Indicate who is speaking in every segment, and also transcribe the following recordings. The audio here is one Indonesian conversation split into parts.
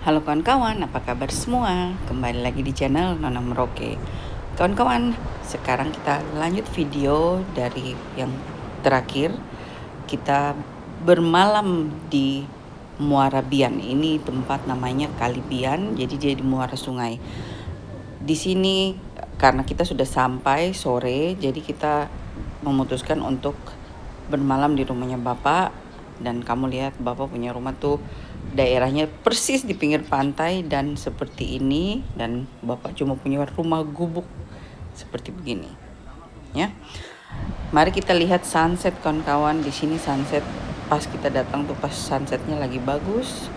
Speaker 1: Halo kawan-kawan, apa kabar semua? Kembali lagi di channel Nona Merauke. Kawan-kawan, sekarang kita lanjut video dari yang terakhir. Kita bermalam di Muara Bian. Ini tempat namanya Kali Bian, jadi dia di muara sungai. Di sini karena kita sudah sampai sore, jadi kita memutuskan untuk bermalam di rumahnya Bapak. Dan kamu lihat Bapak punya rumah tuh daerahnya persis di pinggir pantai dan seperti ini, dan Bapak cuma punya rumah gubuk seperti begini. Ya. Mari kita lihat sunset kawan-kawan. Di sini sunset pas kita datang tuh pas sunsetnya lagi bagus.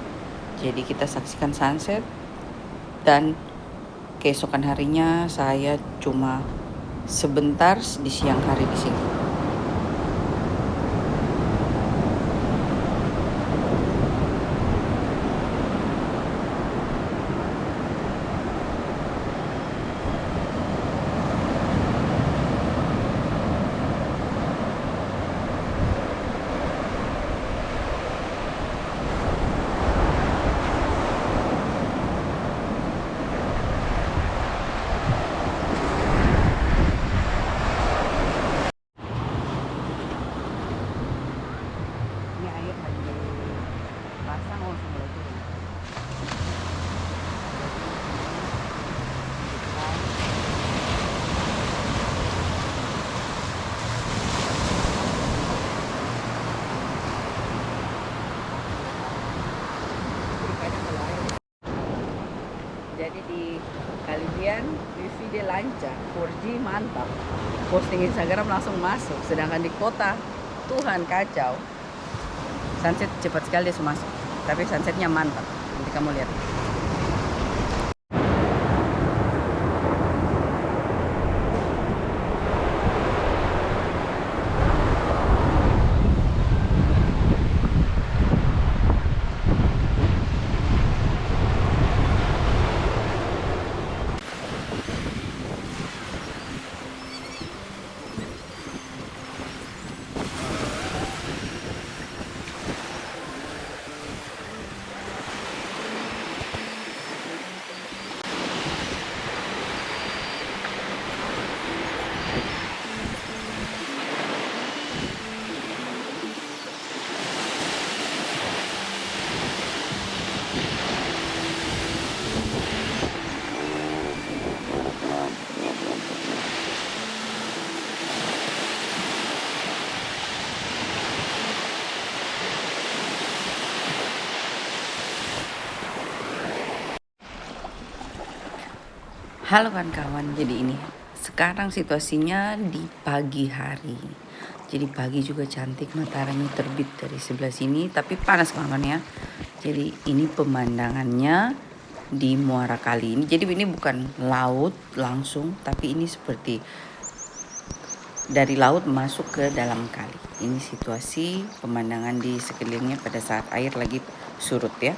Speaker 1: Jadi kita saksikan sunset dan keesokan harinya saya cuma sebentar di siang hari di sini. Ini air lagi pasang mulai turun. Jadi di Kalibian wifi dia lancar, 4G mantap. Posting Instagram langsung masuk. Sedangkan di kota, Tuhan kacau. Sunset cepat sekali dia masuk. Tapi sunsetnya mantap. Nanti kamu lihat. Halo kawan-kawan, jadi ini sekarang situasinya di pagi hari. Jadi pagi juga cantik, mataharinya terbit dari sebelah sini, tapi panas kawan-kawan ya. Jadi ini pemandangannya di Muara Kali ini. Jadi ini bukan laut langsung, tapi ini seperti dari laut masuk ke dalam kali. Ini situasi pemandangan di sekelilingnya pada saat air lagi surut ya.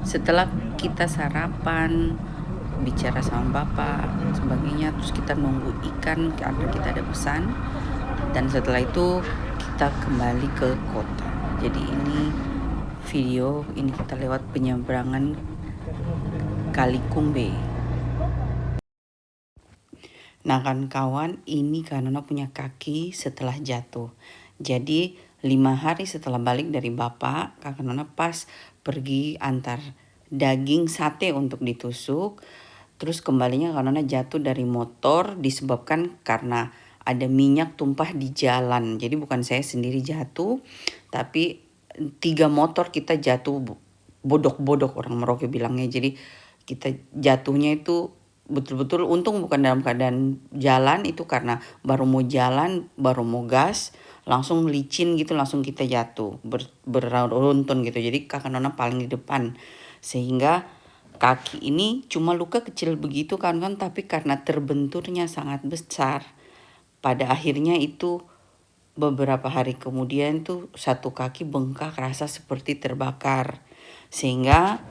Speaker 1: Setelah kita sarapan, bicara sama bapak sebagainya, terus kita nunggu ikan karena kita ada pesan, dan setelah itu kita kembali ke kota. Jadi ini video ini kita lewat penyeberangan Kali Kumbe. Nah kawan-kawan, ini karena punya kaki setelah jatuh. Jadi 5 hari setelah balik dari bapak, kakak Nona pas pergi antar daging sate untuk ditusuk. Terus kembalinya karena jatuh dari motor disebabkan karena ada minyak tumpah di jalan. Jadi bukan saya sendiri jatuh, tapi 3 motor kita jatuh bodok-bodok orang Merauke bilangnya. Jadi kita jatuhnya itu betul-betul, untung bukan dalam keadaan jalan, itu karena baru mau jalan, baru mau gas, langsung licin gitu, langsung kita jatuh beruntun gitu. Jadi kakak Nona paling di depan, sehingga kaki ini cuma luka kecil begitu kan, tapi karena terbenturnya sangat besar, pada akhirnya itu beberapa hari kemudian tuh satu kaki bengkak, rasa seperti terbakar, sehingga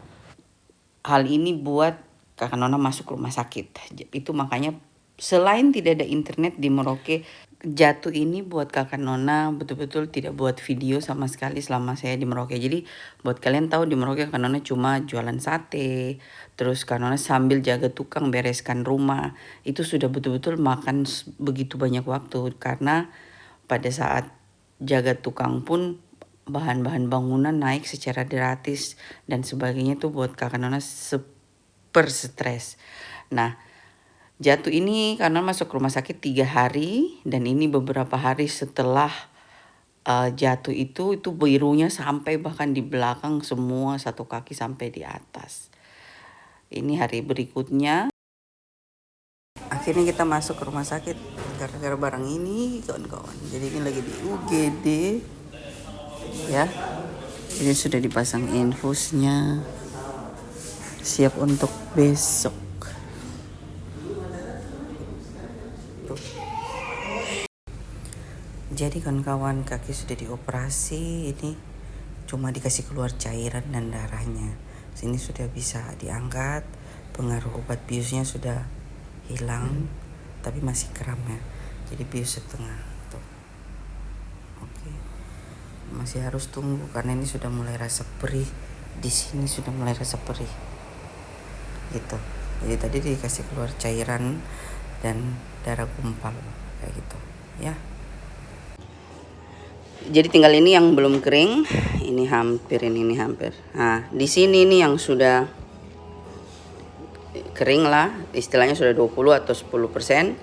Speaker 1: hal ini buat kakak Nona masuk rumah sakit. Itu makanya selain tidak ada internet di Merauke, jatuh ini buat kakak Nona betul-betul tidak buat video sama sekali selama saya di Merauke. Jadi buat kalian tahu, di Merauke kakak Nona cuma jualan sate, terus kakak Nona sambil jaga tukang bereskan rumah. Itu sudah betul-betul makan begitu banyak waktu, karena pada saat jaga tukang pun bahan-bahan bangunan naik secara gratis dan sebagainya, tuh buat kakak Nona super stres. Nah, jatuh ini karena masuk rumah sakit 3 hari, dan ini beberapa hari setelah jatuh itu birunya sampai bahkan di belakang semua, satu kaki sampai di atas. Ini hari berikutnya. Akhirnya kita masuk ke rumah sakit gara-gara barang ini, kawan-kawan. Jadi ini lagi di UGD ya. Ini sudah dipasang infusnya, siap untuk besok. Jadi kawan-kawan, kaki sudah dioperasi, ini cuma dikasih keluar cairan dan darahnya. Sini sudah bisa diangkat, pengaruh obat biusnya sudah hilang, tapi masih kram ya. Jadi bius setengah tuh. Oke. Masih harus tunggu karena ini sudah mulai rasa perih. Di sini sudah mulai rasa perih. Gitu. Jadi tadi dikasih keluar cairan dan darah gumpal kayak gitu, ya. Jadi tinggal ini yang belum kering, ini hampir. Nah, di sini nih yang sudah kering lah, istilahnya sudah 20 atau 10%.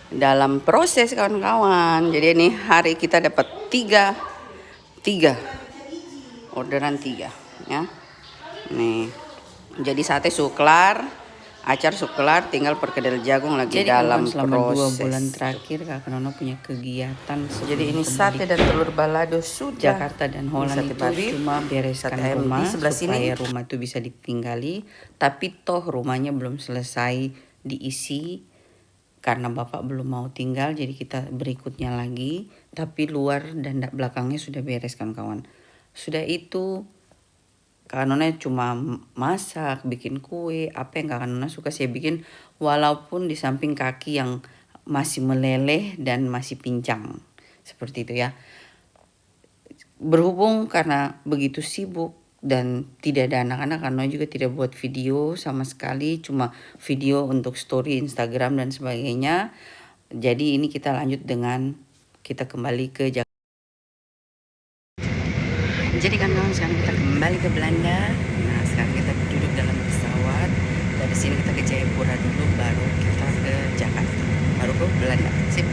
Speaker 1: Dalam proses kawan-kawan. Jadi ini hari kita dapat 3 orderan 3 ya. Nih. Jadi sate suklar, acar suklar, tinggal perkedel jagung lagi. Jadi dalam selama proses 2 bulan terakhir kakak Nona punya kegiatan. Jadi ini sate dan telur balado sudah. Jakarta dan Holland itu cuma bereskan rumah sebelah supaya rumah itu bisa ditinggali. Tapi toh rumahnya belum selesai diisi karena bapak belum mau tinggal. Jadi kita berikutnya lagi. Tapi luar dan belakangnya sudah bereskan kawan. Sudah itu kakak Nona cuma masak, bikin kue, apa yang kakak Nona suka saya bikin, walaupun di samping kaki yang masih meleleh dan masih pincang. Seperti itu ya. Berhubung karena begitu sibuk dan tidak ada anak-anak, karena juga tidak buat video sama sekali, cuma video untuk story Instagram dan sebagainya. Jadi ini kita lanjut dengan kita kembali ke Jakarta. Jadi kan kawan, sekarang kita kembali ke Belanda. Nah, sekarang kita duduk dalam pesawat. Dari sini kita ke Jayapura dulu, baru kita ke Jakarta, baru ke Belanda. Sip.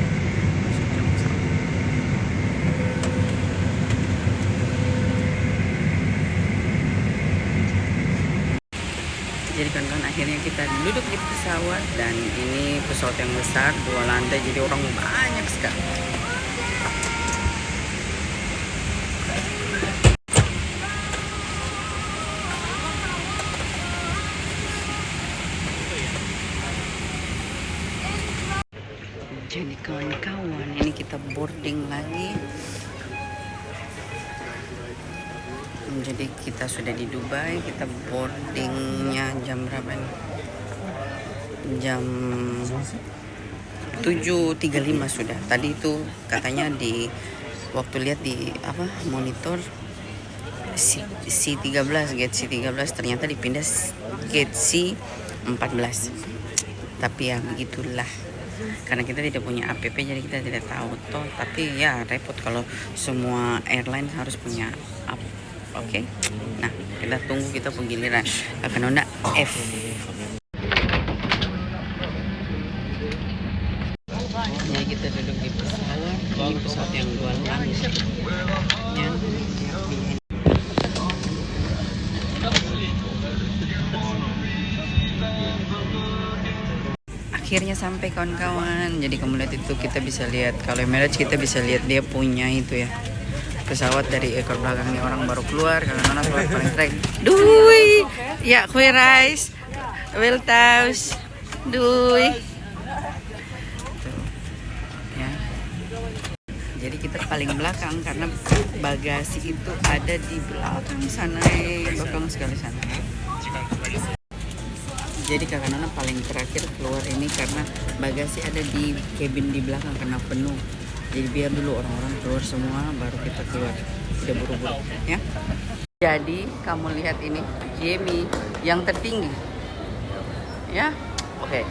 Speaker 1: Jadi kan akhirnya kita duduk di pesawat, dan ini pesawat yang besar, 2 lantai, jadi orang banyak sekali. Jadi kawan-kawan, ini kita boarding lagi. Jadi kita sudah di Dubai, kita boardingnya jam berapa nih? Jam 7.35 sudah. Tadi itu katanya di waktu lihat di monitor C13, gate C13, ternyata dipindah gate C14. Tapi ya begitulah. Karena kita tidak punya app, jadi kita tidak tahu toh. Tapi ya repot kalau semua airline harus punya app. Oke. Nah, kita tunggu, kita penggiliran kakak Nona F. Jadi kita duduk di pesawat, ini pesawat yang luar langit ya. Akhirnya sampai kawan-kawan. Jadi kamu lihat itu, kita bisa lihat kalau Emirates, kita bisa lihat dia punya itu ya, pesawat dari ekor belakangnya orang baru keluar. Kalau Nona keluar paling track. Dui, ya kue rice, well taus, dui. Ya. Jadi kita paling belakang karena bagasi itu ada di belakang sana, belakang sekali sana. Jadi kakak Nona paling terakhir keluar ini karena bagasi ada di cabin di belakang karena penuh. Jadi biar dulu orang-orang keluar semua baru kita keluar, tidak buru-buru ya. Jadi kamu lihat ini Jamie yang tertinggi ya. Oke.